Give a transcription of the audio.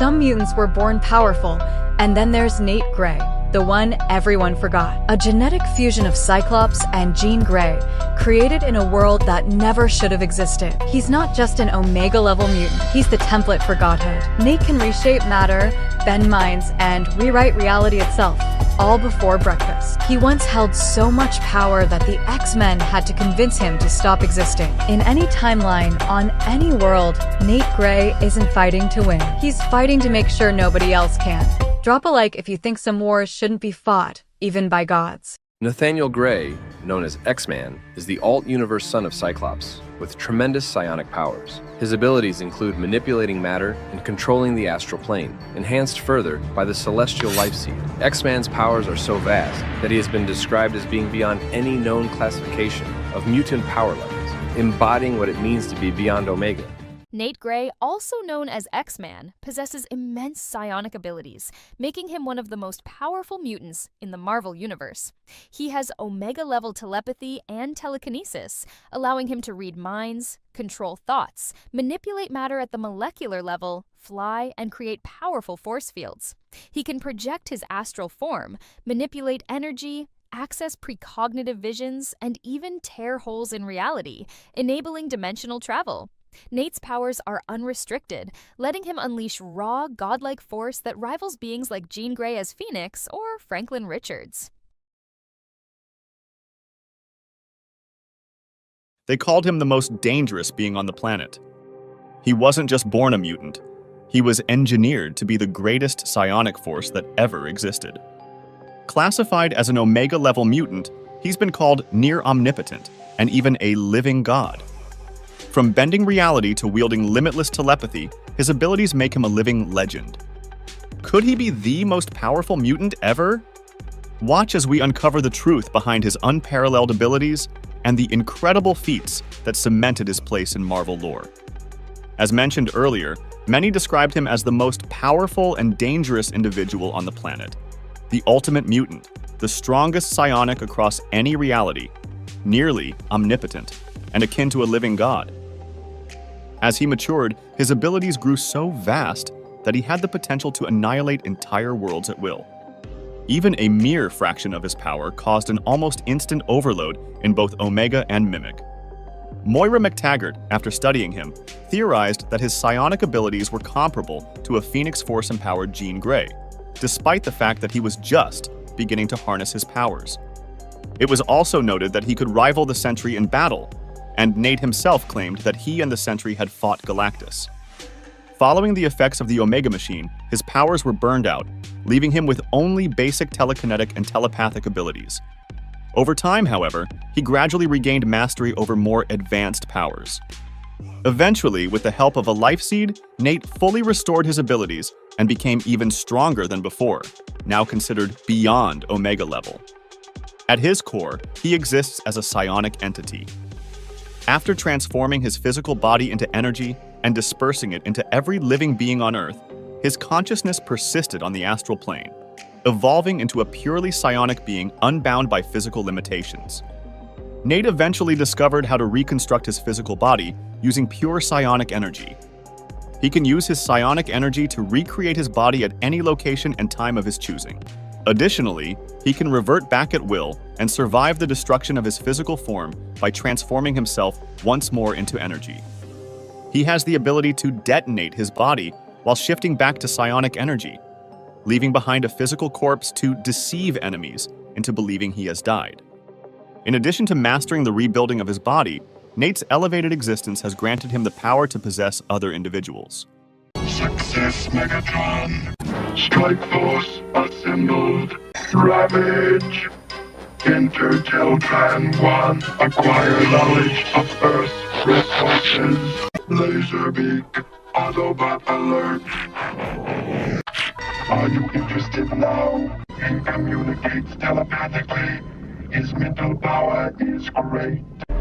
Some mutants were born powerful, and then there's Nate Grey, the one everyone forgot. A genetic fusion of Cyclops and Jean Grey, created in a world that never should have existed. He's not just an Omega-level mutant, he's the template for godhood. Nate can reshape matter, bend minds, and rewrite reality itself, all before breakfast. He once held so much power that the X-Men had to convince him to stop existing. In any timeline, on any world, Nate Grey isn't fighting to win. He's fighting to make sure nobody else can. Drop a like if you think some wars shouldn't be fought, even by gods. Nathaniel Grey, known as X-Man, is the alt-universe son of Cyclops, with tremendous psionic powers. His abilities include manipulating matter and controlling the astral plane, enhanced further by the celestial life seed. X-Man's powers are so vast that he has been described as being beyond any known classification of mutant power levels, embodying what it means to be beyond Omega. Nate Grey, also known as X-Man, possesses immense psionic abilities, making him one of the most powerful mutants in the Marvel Universe. He has Omega-level telepathy and telekinesis, allowing him to read minds, control thoughts, manipulate matter at the molecular level, fly, and create powerful force fields. He can project his astral form, manipulate energy, access precognitive visions, and even tear holes in reality, enabling dimensional travel. Nate's powers are unrestricted, letting him unleash raw, godlike force that rivals beings like Jean Grey as Phoenix or Franklin Richards. They called him the most dangerous being on the planet. He wasn't just born a mutant. He was engineered to be the greatest psionic force that ever existed. Classified as an Omega-level mutant, he's been called near omnipotent and even a living god. From bending reality to wielding limitless telepathy, his abilities make him a living legend. Could he be the most powerful mutant ever? Watch as we uncover the truth behind his unparalleled abilities and the incredible feats that cemented his place in Marvel lore. As mentioned earlier, many described him as the most powerful and dangerous individual on the planet. The ultimate mutant, the strongest psionic across any reality, nearly omnipotent, and akin to a living god. As he matured, his abilities grew so vast that he had the potential to annihilate entire worlds at will. Even a mere fraction of his power caused an almost instant overload in both Omega and Mimic. Moira McTaggart, after studying him, theorized that his psionic abilities were comparable to a Phoenix Force-empowered Jean Grey, despite the fact that he was just beginning to harness his powers. It was also noted that he could rival the Sentry in battle, and Nate himself claimed that he and the Sentry had fought Galactus. Following the effects of the Omega Machine, his powers were burned out, leaving him with only basic telekinetic and telepathic abilities. Over time, however, he gradually regained mastery over more advanced powers. Eventually, with the help of a life seed, Nate fully restored his abilities and became even stronger than before, now considered beyond Omega level. At his core, he exists as a psionic entity. After transforming his physical body into energy and dispersing it into every living being on Earth, his consciousness persisted on the astral plane, evolving into a purely psionic being unbound by physical limitations. Nate eventually discovered how to reconstruct his physical body using pure psionic energy. He can use his psionic energy to recreate his body at any location and time of his choosing. Additionally, he can revert back at will and survive the destruction of his physical form by transforming himself once more into energy. He has the ability to detonate his body while shifting back to psionic energy, leaving behind a physical corpse to deceive enemies into believing he has died. In addition to mastering the rebuilding of his body, Nate's elevated existence has granted him the power to possess other individuals. Success, Megatron. Strike Force assembled. Ravage. Enter Teltran 1. Acquire knowledge of Earth's resources. Laserbeak. Autobot alert. Are you interested now? He communicates telepathically. His mental power is great.